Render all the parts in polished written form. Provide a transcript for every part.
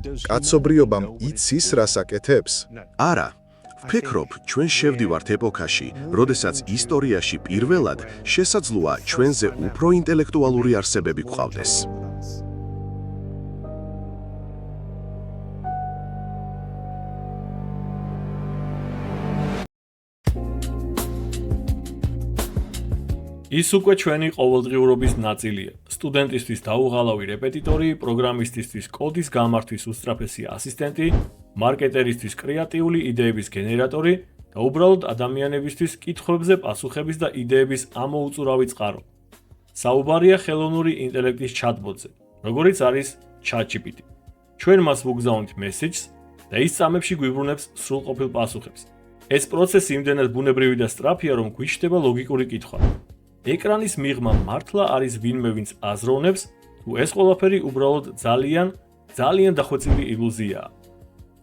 კაცობრიობამ იცის რას აკეთებს? არა, ვფიქრობ, ჩვენ შევდივართ ეპოქაში, როდესაც ისტორიაში პირველად შესაძლოა ჩვენზე უფრო ინტელექტუალური არსებები გვყავდეს. ის უკვე ჩვენი ყოველდღიურობის ნაწილია. სტუდენტისთვის დაუღალავი რეპეტიტორი, პროგრამისტისთვის კოდის გამართვის უსწრაფესი ასისტენტი, მარკეტერისთვის კრეატიული იდეების გენერატორი და უბრალოდ ადამიანებისთვის კითხვებზე პასუხების და იდეების ამოუწურავი წყარო. საუბარია ხელოვნური ინტელექტის ჩატბოტზე, როგორიც არის ChatGPT. ჩვენ მას ვუგზავნით მესეჯს და ის წამებში გვიბრუნებს სრულყოფილ პასუხებს. ეს პროცესი იმდენად ბუნებრივი და სწრაფია, რომ გვიჩნდება ლოგიკური კითხვა. ეკრანის მიღმა მართლა არის ვინმე, ვინც აზროვნებს, თუ ეს ყველაფერი უბრალოდ ძალიან დახვეწილი ილუზიაა.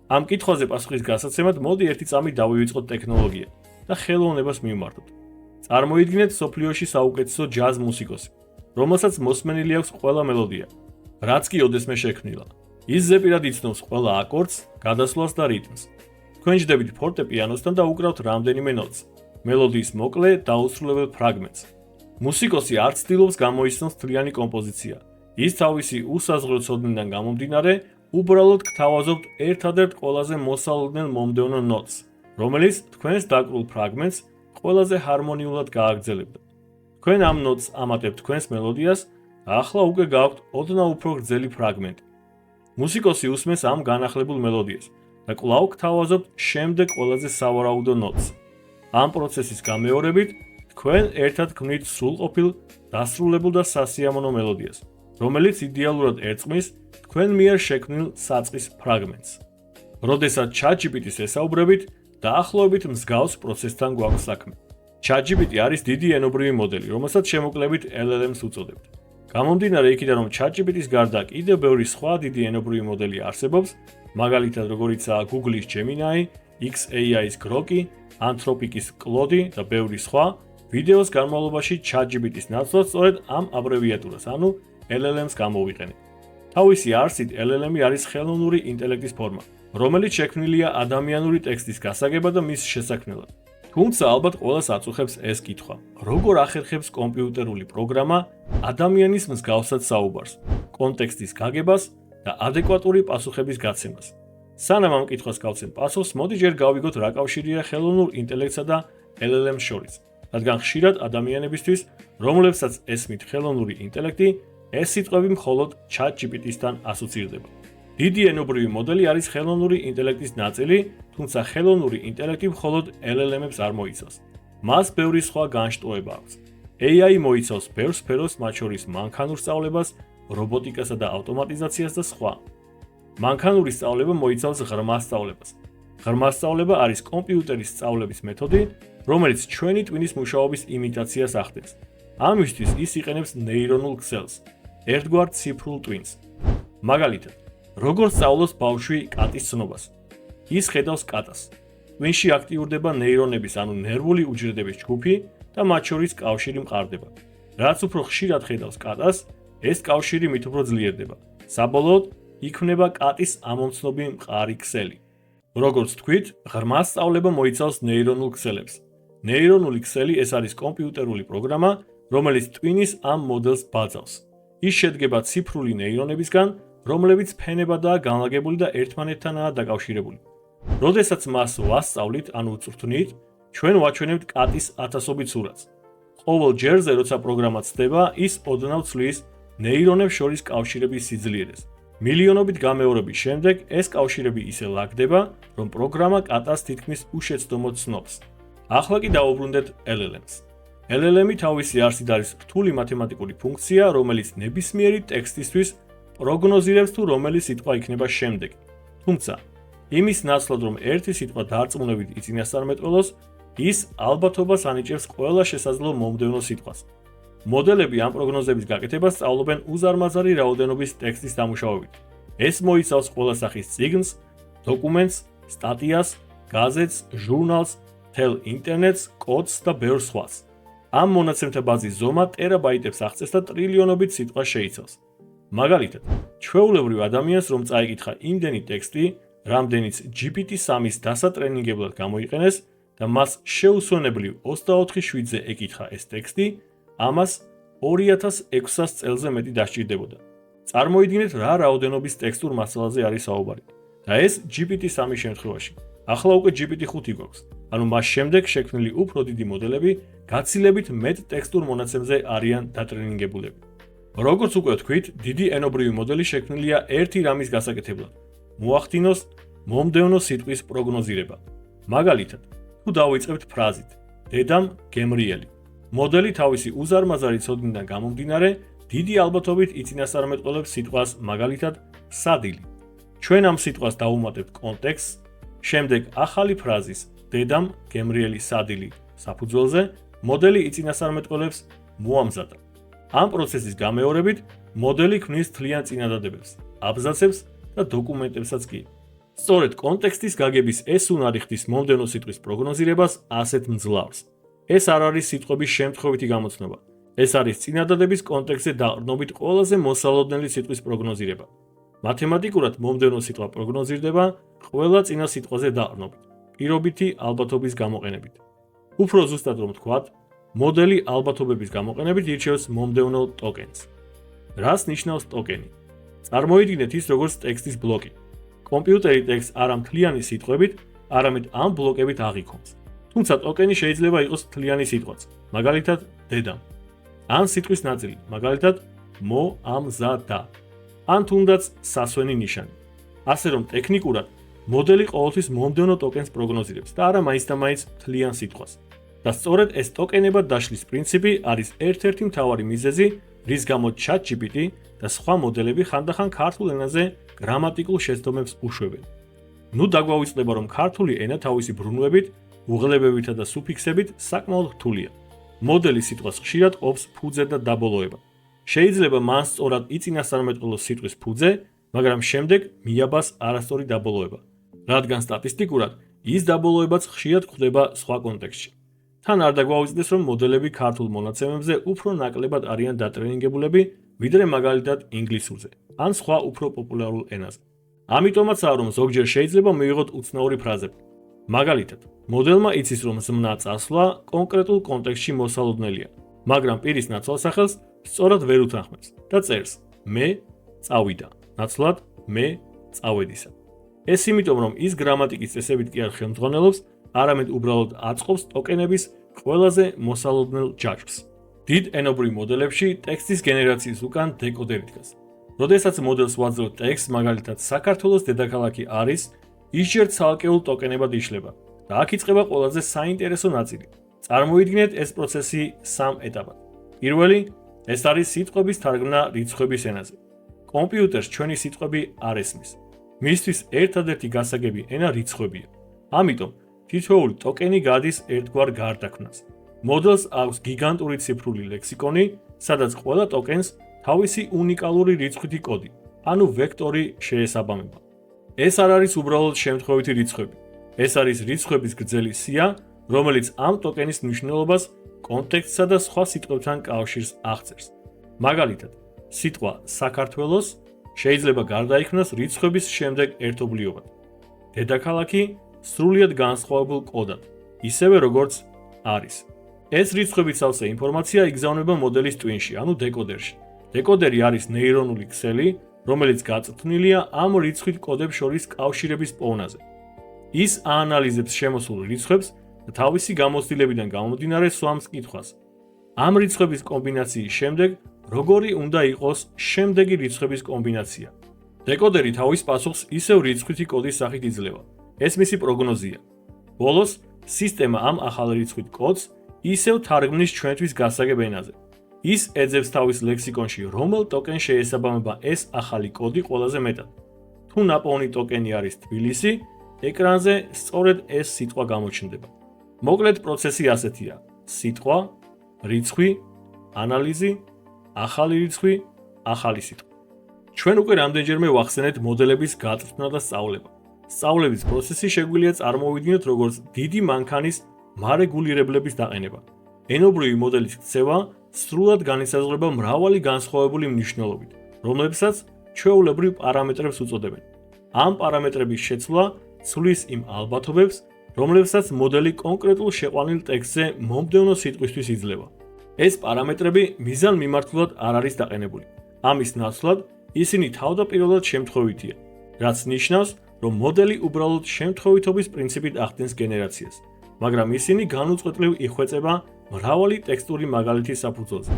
ამ კითხვაზე პასუხის გასაცემად მოდი ერთი წამი დავივიწყოთ ტექნოლოგია და ხელოვნებას მივმართოთ. წარმოიდგინეთ სოფლიოში საუკეთესო ჯაზ მუსიკოსი, რომელსაც მოსმენილი აქვს ყველა მელოდია, რაც კი ოდესმე შექმნილა. ის ზეპირად იცნობს ყველა აკორდს, გადასვლას და რიტმს. თქვენ ჯდებით ფორტეპიანოსთან და უკრავთ რამდენიმე ნოტს, მელოდიის მოკლე დაუსრულებელ ფრაგმენტს. მუსიკოსი არ ცდილობს გამოიცნოს მთლიანი კომპოზიცია. ის თავისი უსაზღრო ცოდნიდან გამომდინარე, უბრალოდ გთავაზობთ ერთადერთ ყველაზე მოსალოდნელ მომდევნო ნოტს, რომელიც თქვენს დაკრულ ფრაგმენტს ყველაზე ჰარმონიულად გააგრძელებდა. თქვენ ამ ნოტს ამატებთ თქვენს მელოდიას და ახლა უკვე გაქვთ ოდნავ უფრო გრძელი ფრაგმენტი. მუსიკოსი უსმენს ამ განახლებულ მელოდიას და კვლავ გთავაზობთ შემდეგ ყველაზე სავარაუდო ნოტს. ამ პროცესის გამეორებით თქვენ ერთად ქმნით სრულყოფილ, დასრულებულ და სასიამოვნო მელოდიას, რომელიც იდეალურად ერწყმის თქვენ მიერ შექმნილ საწყის ფრაგმენტს. როდესაც ChatGPT-ს ესაუბრებით, დაახლოებით მსგავს პროცესთან გვაქვს საქმე. ChatGPT არის დიდი ენობრივი მოდელი, რომელსაც შემოკლებით LLM-ს უწოდებთ. გამომდინარე იქიდან, რომ ChatGPT-ს გარდა კიდევ ბევრი სხვა დიდი ენობრივი მოდელი არსებობს, მაგალითად როგორიცაა Google-ის Gemini, xAI-ის Grok-ი, Anthropic-ის Claude და ბევრი სხვა. ვიდეოს განმავლობაში ChatGPT-ს ნაცვლად სწორედ ამ აბრევიატურას, ანუ LLM-ს გამოვიყენეთ. თავისი არსით LLM-ი არის ხელოვნური ინტელექტის ფორმა, რომელიც შექმნილია ადამიანური ტექსტის გასაგებად და მის შესაქმნელად. თუმცა ალბათ ყველას აწუხებს ეს კითხვა: როგორ ახერხებს კომპიუტერული პროგრამა ადამიანის მსგავსად საუბარს, კონტექსტის გაგებას და ადეკვატური პასუხების გაცემას? სანამ ამ კითხვას გავცემ პასუხს, მოდი ჯერ გავიგოთ რა კავშირია ხელოვნურ ინტელექტსა და LLM-ს შორის. რადგან ხშირად ადამიანებისთვის, რომლებსაც ესმით ხელოვნური ინტელექტი, ეს სიტყვები მხოლოდ ChatGPT-სთან ასოცირდება. დიდი ენობრივი მოდელი არის ხელოვნური ინტელექტის ნაწილი, თუმცა ხელოვნური ინტელექტი მხოლოდ LLM-ებს არ მოიცავს. მას ბევრი სხვა განშტოება აქვს. AI მოიცავს ბევრ სფეროს, მათ შორის მანქანურ სწავლებას, რობოტიკასა და ავტომატიზაციას და სხვა. მანქანური სწავლება მოიცავს ღრმა სწავლებას. ღრმა სწავლება არის კომპიუტერის სწავლების მეთოდი, რომელიც ჩვენი ტვინის მუშაობის იმიტაციას ახდენს. ამისთვის ის იყენებს ნეირონულ ქსელს, ერთგვარ ციფრულ ტვინს. მაგალითად, როგორ სწავლობს ბავშვი კატის ცნობას? ის ხედავს კატას. ტვინში აქტიურდება ნეირონების, ანუ ნერვული უჯრედების ჯგუფი და მათ შორის კავშირი მყარდება. რაც უფრო ხშირად ხედავს კატას, ეს კავშირი მით უფრო ძლიერდება. საბოლოოდ იქმნება კატის ამომცნობი მყარი ქსელი. როგორც თქვით, ღრმა სწავლება მოიცავს ნეირონულ ქსელებს. ნეირონული ქსელი ეს არის კომპიუტერული პროგრამა, რომელიც ტვინის ამ მოდელს ბაძავს. ის შედგება ციფრული ნეირონებისგან, რომლებიც ფენებადაა განლაგებული და ერთმანეთთანაა დაკავშირებული. როდესაც მას ვასწავლით, ანუ ვწვრთნით, ჩვენ ვაჩვენებთ კატის ათასობით სურათს. ყოველ ჯერზე, როცა პროგრამა ცდება, ის ოდნავ ცვლის ნეირონებს შორის კავშირების სიძლიერეს. მილიონობით გამეორების შემდეგ ეს კავშირები ისე ლაგდება, რომ პროგრამა კატას თითქმის უშეცდომოდ ცნობს. ახლა კი დავუბრუნდეთ LLM-ს. LLM-ი თავისი არსით არის რთული მათემატიკური ფუნქცია, რომელიც ნებისმიერი ტექსტისთვის პროგნოზირებს თუ რომელი სიტყვა იქნება შემდეგი. თუმცა, იმის ნაცვლად, რომ ერთი სიტყვა დარწმუნებით იწინასწარმეტყველოს, ის ალბათობას ანიჭებს ყველა შესაძლო მომდევნო სიტყვას. მოდელები ამ პროგნოზების გაკეთებას სწავლობენ უზარმაზარი რაოდენობის ტექსტის დამუშავებით. ეს მოიცავს ყველა სახის წიგნს, დოკუმენტს, სტატიას, გაზეთს, ჟურნალს, მთელ ინტერნეტს, კოდს და ბევრ სხვას. ამ მონაცემთა ბაზის ზომა ტერაბაიტებს აღწევს და ტრილიონობით სიტყვას შეიცავს. მაგალითად, ჩვეულებრივ ადამიანს რომ წაიკითხა იმდენი ტექსტი, რამდენიც GPT-3-ის დასატრენინგებლად გამოიყენეს და მას შეუსვენებლივ 24/7-ზე ეკითხა ეს ტექსტი, ამას 2600 წელზე მეტი დასჭირდებოდა. წარმოიდგინეთ რა რაოდენობის ტექსტურ მასალაზე არის საუბარი. და ეს GPT-3-ის შემთხვევაში. ახლა უკვე GPT-5 გვაქვს. ანუ მას შემდეგ შექმნილი უფრო დიდი მოდელები გაცილებით მეტ ტექსტურ მონაცემზე არიან დატრენინგებულები. როგორც უკვე ვთქვით, დიდი ენობრივი მოდელი შექმნილია ერთი რამის გასაკეთებლად. მოახდინოს მომდევნო სიტყვის პროგნოზირება. მაგალითად, თუ დავიწყებთ ფრაზით დედამ გემრიელი. მოდელი თავისი უზარმაზარი ცოდნიდან გამომდინარე, დიდი ალბათობით იწინასწარმეტყველებს სიტყვას მაგალითად სადილი. ჩვენ ამ სიტყვას დავუმატებთ კონტექსტს, შემდეგ ახალი ფრაზის დედამ გემრიელი სადილი საფუძველზე მოდელი იწინასწარმეტყველებს მოამზადა. ამ პროცესის გამეორებით მოდელი ქმნის თლიან წინადადებებს, აბზაცებს და დოკუმენტებსაც კი. სწორედ კონტექსტის გაგების ეს უნარი ხდის მომდევნო სიტყვის პროგნოზირებას ასეთ მძლავრს. ეს არ არის სიტყვების შემთხვევითი გამოცნობა. ეს არის წინადადების კონტექსტზე დაყრდნობით ყველაზე მოსალოდნელი სიტყვის პროგნოზირება. მათემატიკურად მომდევნო სიტყვა პროგნოზირდება ყველა წინა სიტყვაზე დაყრდნობით, პირობითი ალბათობის გამოყენებით. უფრო ზუსტად რომ ვთქვათ, მოდელი ალბათობების გამოყენებით ირჩევს მომდევნო ტოკენს. რას ნიშნავს ტოკენი? წარმოიდგინეთ ის როგორც ტექსტის ბლოკი. კომპიუტერი ტექსტს არა მთლიანი სიტყვებით, არამედ ამ ბლოკებით აღიქონს. თუმცა ტოკენი შეიძლება იყოს მთლიანი სიტყვაც, მაგალითად დედამ. ან სიტყვის ნაწილი, მაგალითად მოამზადა. ან თუნდაც სასვენი ნიშანი. ასე რომ ტექნიკურად მოდელი ყოველთვის მომდევნო ტოკენს პროგნოზირებს და არა მაინც და მაინც მთლიან სიტყვას. და სწორედ ეს ტოკენებად დაშლის პრინციპი არის ერთ-ერთი მთავარი მიზეზი, რის გამოც ChatGPT და სხვა მოდელები ხანდახან ქართულ ენაზე გრამატიკულ შეცდომებს უშვებენ. ნუ დაგვავიწყდება, რომ ქართული ენა თავისი ბრუნვებით, უღლებებითა და სუფიქსებით საკმაოდ რთულია. მოდელი სიტყვას ხშირად ყოფს ფუძე და დაბოლოება. შეიძლება მან სწორად იწინასწარმეტყველოს სიტყვის ფუძე, მაგრამ შემდეგ მიაბას არასწორი დაბოლოება, რადგან სტატისტიკურად ის დაბოლოებაც ხშირად გვხვდება სხვა კონტექსტში. თან არ დაგვაუწყდეს, რომ მოდელები ქართულ მონაცემებზე უფრო ნაკლებად არიან დატრენინგებულები, ვიდრე მაგალითად ინგლისურზე, ან სხვა უფრო პოპულარულ ენაზე. ამიტომაცაა, რომ ზოგჯერ შეიძლება მივიღოთ უცნაური ფრაზები. მაგალითად, მოდელმა იცის, რომ ზმნა წასვლა კონკრეტულ კონტექსტში მოსალოდნელია, მაგრამ პირის ნაცვალსახელს სწორად ვერ უთანხმებს და წერს მე წავიდა, ნაცვლად მე წავედისა. ეს იმიტომ, რომ ის გრამატიკის წესებით კი არ ხელმძღვანელობს, არამედ უბრალოდ აწყობს ტოკენების ყველაზე მოსალოდნელ ჯაჭვს. დიდ ენობრივ მოდელებში ტექსტის გენერაციის უკან დეკოდერი დგას. როდესაც მოდელს ვაძლევთ ტექსტს, მაგალითად საქართველოს დედაქალაქი არის, ის ჯერ ცალკეულ ტოკენებად იშლება და აქ იწყება ყველაზე საინტერესო ნაწილი. წარმოიდგინეთ ეს პროცესი 3 ეტაპად. პირველი, ეს არის სიტყვების თარგმნა რიცხვების ენაზე. კომპიუტერს ჩვენი სიტყვები არ ესმის. მისთვის ერთადერთი გასაგები ენა რიცხვებია. ამიტომ თითოეული ტოკენი გადის ერთგვარ გარდაქმნას. მოდელს აქვს გიგანტური ციფრული ლექსიკონი, სადაც ყველა ტოკენს თავისი უნიკალური რიცხვითი კოდი, ანუ ვექტორი შეესაბამება. ეს არ არის უბრალოდ შემთხვევითი რიცხვები. ეს არის რიცხვების გრძელი სია, რომელიც ამ ტოკენის მნიშვნელობას, კონტექსტსა და სხვა სიტყვებთან კავშირს აღწერს. მაგალითად, სიტყვა საქართველოს შეიძლება გარდაიქმნას რიცხვების შემდეგ ერთობლიობად. დედაქალაქი სრულიად განსხვავებულ კოდად, ისევე როგორც არის. ეს რიცხვებით სავსე ინფორმაცია იგზავნება მოდელის ტვინში, ანუ დეკოდერში. დეკოდერი არის ნეირონული ქსელი, რომელიც გაწვრთნილია ამ რიცხვით კოდებს შორის კავშირების პოვნაზე. ის აანალიზებს შემოსულ რიცხვებს და თავისი გამოცდილებიდან გამომდინარე სვამს კითხვას. ამ რიცხვების კომბინაციის შემდეგ როგორი უნდა იყოს შემდეგი რიცხვების კომბინაცია. დეკოდერი თავის პასუხს ისევ რიცხვითი კოდის სახით იძლევა. ეს მისი პროგნოზია. ბოლოს სისტემა ამ ახალ რიცხვით კოდს ისევ თარგმნის ჩვენთვის გასაგებ ენაზე. ის ეძებს თავის ლექსიკონში, რომელ ტოკენს შეესაბამება ეს ახალი კოდი ყველაზე მეტად. თუ ნაპოვნი ტოკენი არის თბილისი, ეკრანზე სწორედ ეს სიტყვა გამოჩნდება. მოკლედ პროცესი ასეთია: სიტყვა, რიცხვი, ანალიზი, ახალი რიცხვი, ახალი სიტყვა. ჩვენ უკვე რამდენჯერმე ვახსენეთ მოდელების გაწვრთნა და სწავლება. სწავლების პროცესი შეგვიძლია წარმოვიდგინოთ როგორც დიდი მანქანის მარეგულირებლების დაყენება. ენობრივი მოდელის ქცევა სრულად განისაზღვრება მრავალი განსხვავებული მნიშვნელობით, რომლებსაც ჩვეულებრივ პარამეტრებს უწოდებენ. ამ პარამეტრების შეცვლა ცვლის იმ ალბათობებს, რომლებსაც მოდელი კონკრეტულ შეყვანილ ტექსტზე მომდევნო სიტყვისთვის იძლევა. ეს პარამეტრები მიზანმიმართულად არ არის დაყენებული. ამის ნაცვლად ისინი თავდაპირველად შემთხვევითია, რაც ნიშნავს, რომ მოდელი უბრალოდ შემთხვევითობის პრინციპით ახდენს გენერაციას, მაგრამ ისინი განუწყვეტლივ იხვეწება მრავალი ტექსტური მაგალითის საფუძველზე.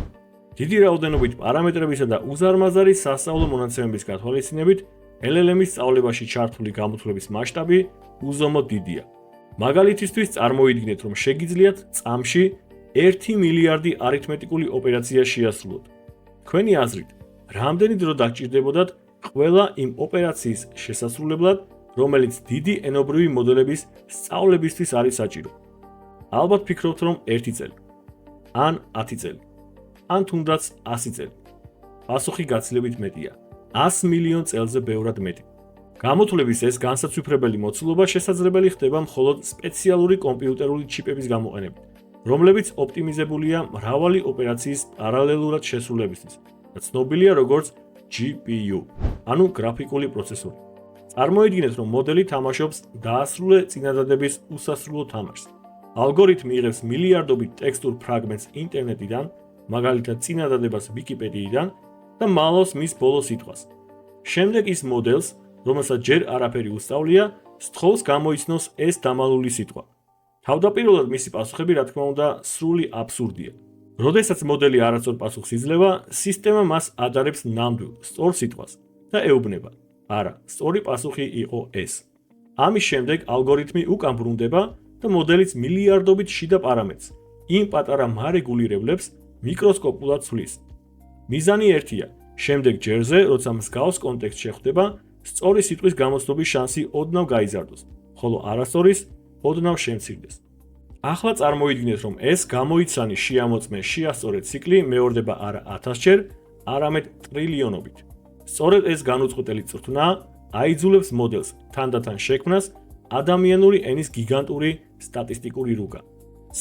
დიდი რაოდენობით პარამეტრებისა და უზარმაზარი სასწავლო მონაცემების გათვალისწინებით, LLM-ის სწავლებაში ჩართული გამოთვლების მასშტაბი უზომოდ დიდია. მაგალითისთვის წარმოიდგინეთ, რომ შეგიძლიათ წამში 1 მილიარდი არითმეტიკული ოპერაცია შეასრულოთ. თქვენი აზრით, რამდენი დრო დაგჭირდებოდათ ყველა იმ ოპერაციის შესასრულებლად, რომელიც დიდი ენობრივი მოდელების სწავლებისთვის არის საჭირო? ალბათ ფიქრობთ, რომ 1 წელი, ან 10 წელი, ან თუნდაც 100 წელი. პასუხი გაცილებით მეტია, 100 მილიონ წელზე ბევრად მეტი. გამოთვლების ეს განსაცვიფრებელი მოცულობა შესაძლებელი ხდება მხოლოდ სპეციალური კომპიუტერული ჩიპების გამოყენებით, რომლებიც ოპტიმიზებულია მრავალი ოპერაციის პარალელურად შესრულებისთვის და ცნობილია როგორც GPU, ანუ გრაფიკული პროცესორი. წარმოიდგინეთ, რომ მოდელი თამაშობს დაასრულე წინადადების უსასრულო თამაშს. ალგორითმი იღებს მილიარდობით ტექსტურ ფრაგმენტს ინტერნეტიდან, მაგალითად წინადადებას ვიკიპედიიდან და მალავს მის ბოლო სიტყვას. შემდეგ ის მოდელს, რომელსაც ჯერ არაფერი უსწავლია, სთხოვს გამოიცნოს ეს დამალული სიტყვა. თავდაპირველად მისი პასუხები, რა თქმა უნდა, სრული აბსურდია. როდესაც მოდელი არასწორ პასუხს იძლევა, სისტემა მას ადარებს ნამდვილ, სწორ სიტყვას და ეუბნება: არა, სწორი პასუხი იყო ეს. ამის შემდეგ ალგორითმი უკან ბრუნდება და მოდელიც მილიარდობით შიდა პარამეტრს, იმ პატარა მარეგულირებლებს მიკროსკოპულად ცვლის. მიზანი ერთია: შემდეგ ჯერზე, როცა მსგავს კონტექსტ შეხვდება, სწორი სიტყვის გამოცნობის შანსი ოდნავ გაიზარდოს, ხოლო არასწორის ოდნავ შემცირდეს. ახლა წარმოიდგინეთ, რომ ეს გამოიცანი შეამოწმე შეასწორე ციკლი მეორდება არა 1000-ჯერ, არამედ ტრილიონობით. სწორედ ეს განუწყვეტელი წრთნა აიძულებს მოდელს თანდათან შექმნას ადამიანური ენის გიგანტური სტატისტიკური რუგა.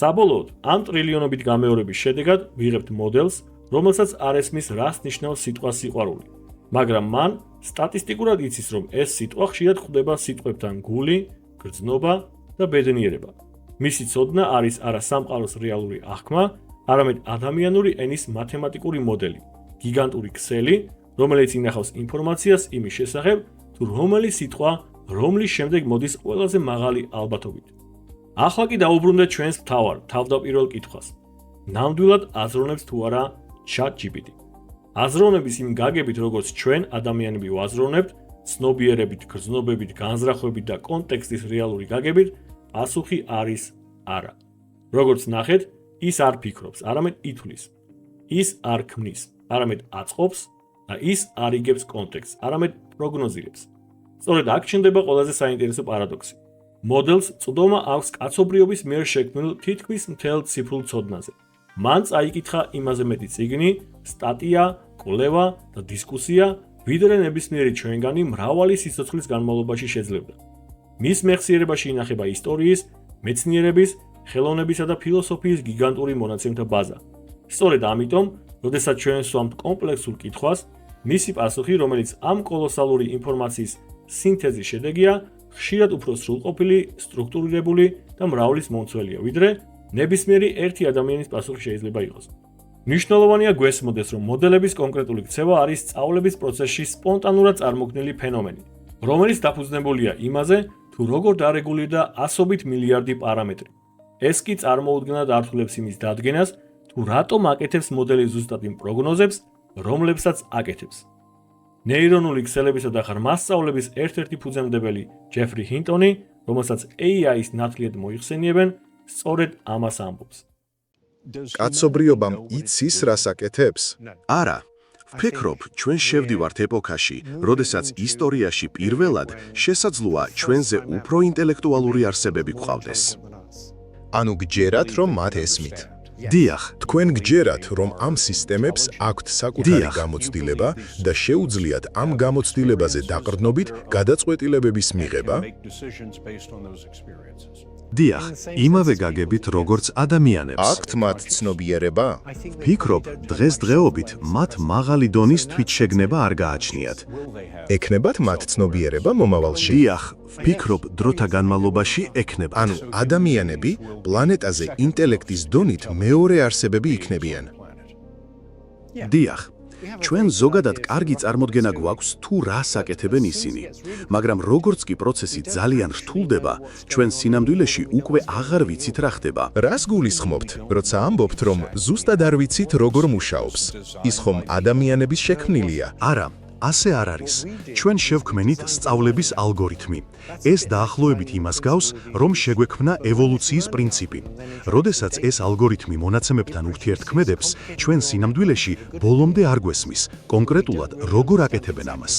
საბოლოოდ, ამ ტრილიონობით გამეორების შედეგად ვიღებთ მოდელს, რომელსაც არ ესმის რას ნიშნავს სიტყვა სიყვარული, მაგრამ მან სტატისტიკურად იცის, რომ ეს სიტყვა ხშირად ხვდება სიტყვებთან გული, გრძნობა და ბედნიერება. მისი ცოდნა არის არა სამყაროს რეალური აღქმა, არამედ ადამიანური ენის მათემატიკური მოდელი, გიგანტური ქსელი, რომელიც ინახავს ინფორმაციას იმის შესახებ, თუ რომელი სიტყვა რომლის შემდეგ მოდის ყველაზე მაღალი ალბათობით. ახლა კი დაუბრუნდეთ ჩვენს მთავარ თავდაპირველ კითხვას. ნამდვილად აზროვნებს თუ არა ChatGPT? აზროვნების იმ გაგებით, როგორც ჩვენ ადამიანები ვაზროვნებთ, ცნობიერებით, გრძნობებით, განზრახვებით და კონტექსტის რეალური გაგებით, პასუხი არის არა. როგორც ნახეთ, ის არ ფიქრობს, არამედ ითვლის. ის არ ქმნის, არამედ აწყობს და ის არ იგებს კონტექსტს, არამედ პროგნოზირებს. სწორედ აქ ჩნდება ყველაზე საინტერესო პარადოქსი. მოდელს წვდომა აქვს კაცობრიობის მიერ შექმნილ თითქმის მთელ ციფრულ ცოდნაზე. მან წაიკითხა იმაზე მეტი წიგნი, სტატია, კვლევა და დისკუსია, ვიდრე ნებისმიერი ჩვენგანი მრავალი სიცოცხლის განმავლობაში შეძლებდა. მის მეხსიერებაში ინახება ისტორიის, მეცნიერების, ხელოვნებისა და ფილოსოფიის გიგანტური მონაცემთა ბაზა. სწორედ ამიტომ, როდესაც ჩვენ ვსვამთ კომპლექსურ კითხვას, მისი პასუხი, რომელიც ამ კოლოსალური ინფორმაციის სინთეზის შედეგია, ხშირად უფრო სრულყოფილი, სტრუქტურირებული და მრავლის მომცველია, ვიდრე ნებისმიერი ერთი ადამიანის პასუხი შეიძლება იყოს. მნიშვნელოვანია გვესმოდეს, რომ მოდელების კონკრეტული ქცევა არის სწავლების პროცესში სპონტანურად წარმოქმნილი ფენომენი, რომელიც დაფუძნებულია იმაზე, თუ როგორ დარეგულირდა ასობით მილიარდი პარამეტრი. ეს კი წარმოუდგენლად ართულებს იმის დადგენას, თუ რატომ აკეთებს მოდელი ზუსტად იმ პროგნოზებს, რომლებსაც აკეთებს. ნეირონული ქსელებისა და ღრმასწავლების ერთ-ერთი ფუძემდებელი ჯეფრი ჰინტონი, რომელსაც AI-ის ნათლიად მოიხსენიებენ, სწორედ ამას ამბობს. კაცობრიობამ იცის რას აკეთებს? არა, ვფიქრობ, ჩვენ შევდივართ ეპოქაში, როდესაც ისტორიაში პირველად შესაძლოა ჩვენზე უფრო ინტელექტუალური არსებები გვყავდეს. ანუ გჯერათ, რომ მათ ესმით. დიახ, თქვენ გჯერათ, რომ ამ სისტემებს აქვთ საკუთარი გამოცდილება და შეუძლიათ ამ გამოცდილებაზე დაყრდნობით გადაწყვეტილებების მიღება? დიახ, იმავე გაგებით როგორც ადამიანებს. აქვთ მათ ცნობიერება? ვფიქრობ, დღესდღეობით მათ მაღალი დონის თვითშეგნება არ გააჩნიათ. ექნებათ მათ ცნობიერება მომავალში? დიახ, ვფიქრობ, დროთა განმავლობაში ექნებათ. ანუ ადამიანები პლანეტაზე ინტელექტის დონით მეორე არსებები იქნებიან. დიახ, ჩვენ ზოგადად კარგი წარმოდგენა გვაქვს თუ რა საკეთებენ ისინი, მაგრამ როგორც კი პროცესი ძალიან რთულდება, ჩვენ სინამდვილეში უკვე აღარ ვიცით რა ხდება. რას გულისხმობთ, როცა ამბობთ, რომ ზუსტად არ ვიცით როგორ მუშაობს? ის ხომ ადამიანების შექმნილია? არა, ასე არ არის. ჩვენ შევქმნით სწავლების ალგორითმი. ეს დაახლოებით იმას გავს, რომ შეგვექმნა ევოლუციის პრინციპი. როდესაც ეს ალგორითმი მონაცემებთან ურთიერთქმედებს, ჩვენ სინამდვილეში ბოლომდე არ გვესმის, კონკრეტულად როგორ აკეთებენ ამას.